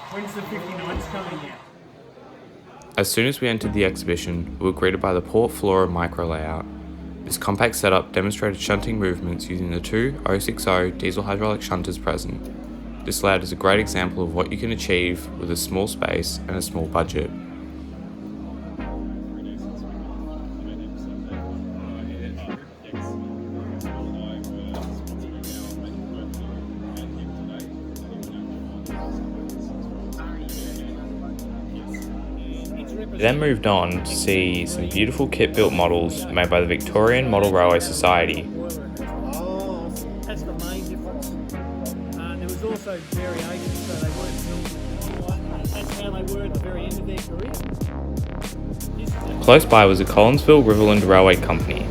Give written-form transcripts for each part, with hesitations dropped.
When's the 59s coming out? As soon as we entered the exhibition, we were greeted by the Port Flora micro layout. This compact setup demonstrated shunting movements using the two 060 diesel hydraulic shunters present. This layout is a great example of what you can achieve with a small space and a small budget. We then moved on to see some beautiful kit-built models made by the Victorian Model Railway Society. Oh, that's the main difference. There was also variations, so they weren't built. That's how they were at the very end of their career. Close by was the Collinsville Riverland Railway Company,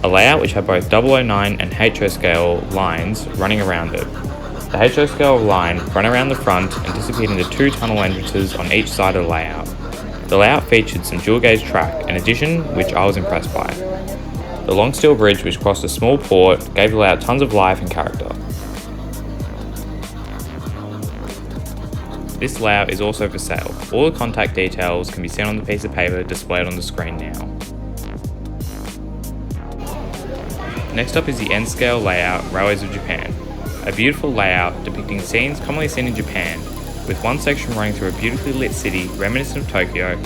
a layout which had both 009 and HO scale lines running around it. The HO scale line ran around the front and disappeared into two tunnel entrances on each side of the layout. The layout featured some dual gauge track, an addition which I was impressed by. The long steel bridge which crossed a small port gave the layout tons of life and character. This layout is also for sale. All the contact details can be seen on the piece of paper displayed on the screen now. Next up is the N-scale layout, Railways of Japan. A beautiful layout depicting scenes commonly seen in Japan, with one section running through a beautifully lit city reminiscent of Tokyo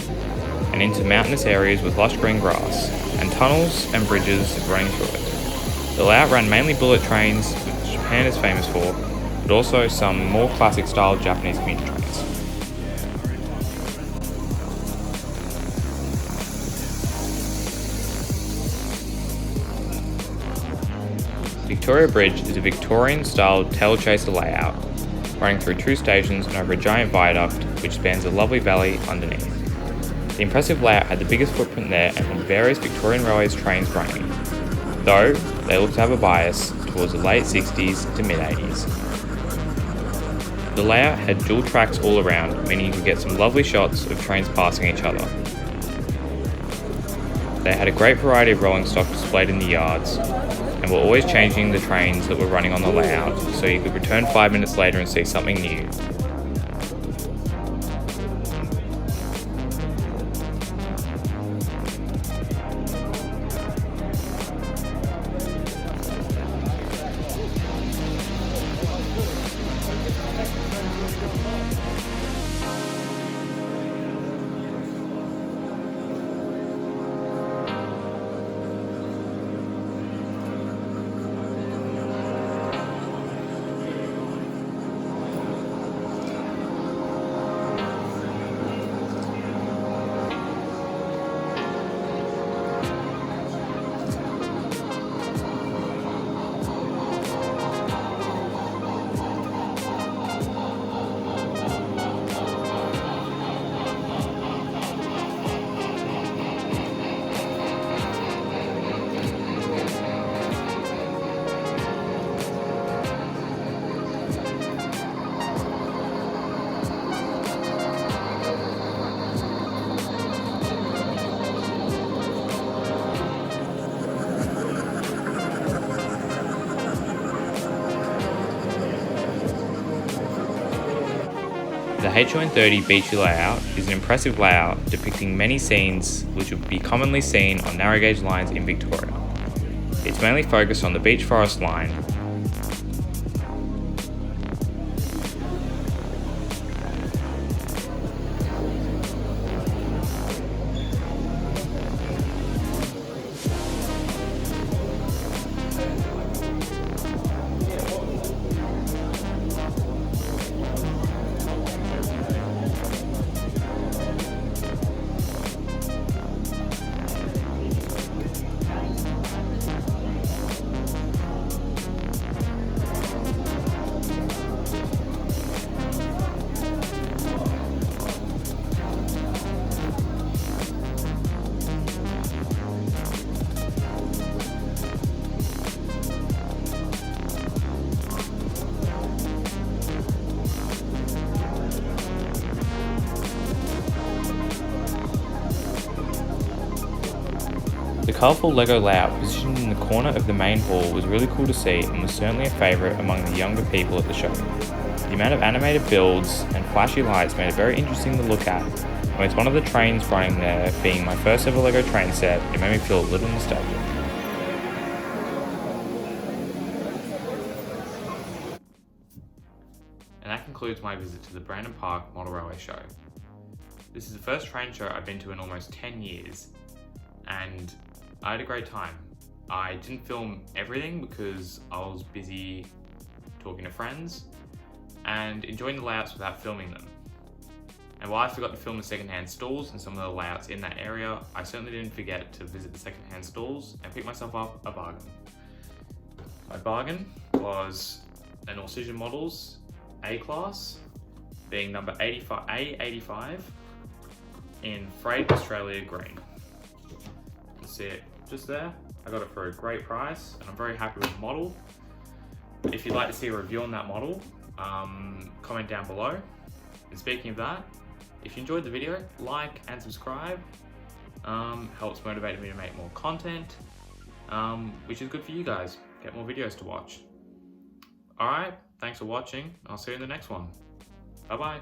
and into mountainous areas with lush green grass, and tunnels and bridges running through it. The layout ran mainly bullet trains, which Japan is famous for, but also some more classic style Japanese commuter trains. Victoria Bridge is a Victorian-style tail chaser layout, running through two stations and over a giant viaduct which spans a lovely valley underneath. The impressive layout had the biggest footprint there and had various Victorian Railways trains running, though they looked to have a bias towards the late 60s to mid 80s. The layout had dual tracks all around, meaning you could get some lovely shots of trains passing each other. They had a great variety of rolling stock displayed in the yards, and were always changing the trains that were running on the layout, so you could return 5 minutes later and see something new. The HON30 Beachy layout is an impressive layout depicting many scenes which would be commonly seen on narrow gauge lines in Victoria. It's mainly focused on the Beach Forest line. The colourful LEGO layout positioned in the corner of the main hall was really cool to see and was certainly a favourite among the younger people at the show. The amount of animated builds and flashy lights made it very interesting to look at, and with one of the trains running there being my first ever LEGO train set, it made me feel a little nostalgic. And that concludes my visit to the Brandon Park Model Railway Show. This is the first train show I've been to in almost 10 years, and I had a great time. I didn't film everything because I was busy talking to friends and enjoying the layouts without filming them. And while I forgot to film the secondhand stalls and some of the layouts in that area, I certainly didn't forget to visit the secondhand stalls and pick myself up a bargain. My bargain was an Alcision Models A-Class, being number A85 in Freight Australia Green. You can see it just there. I got it for a great price and I'm very happy with the model. If you'd like to see a review on that model, comment down below. And speaking of that, if you enjoyed the video, like and subscribe. Helps motivate me to make more content, which is good for you guys. Get more videos to watch. Alright, thanks for watching. I'll see you in the next one. Bye bye.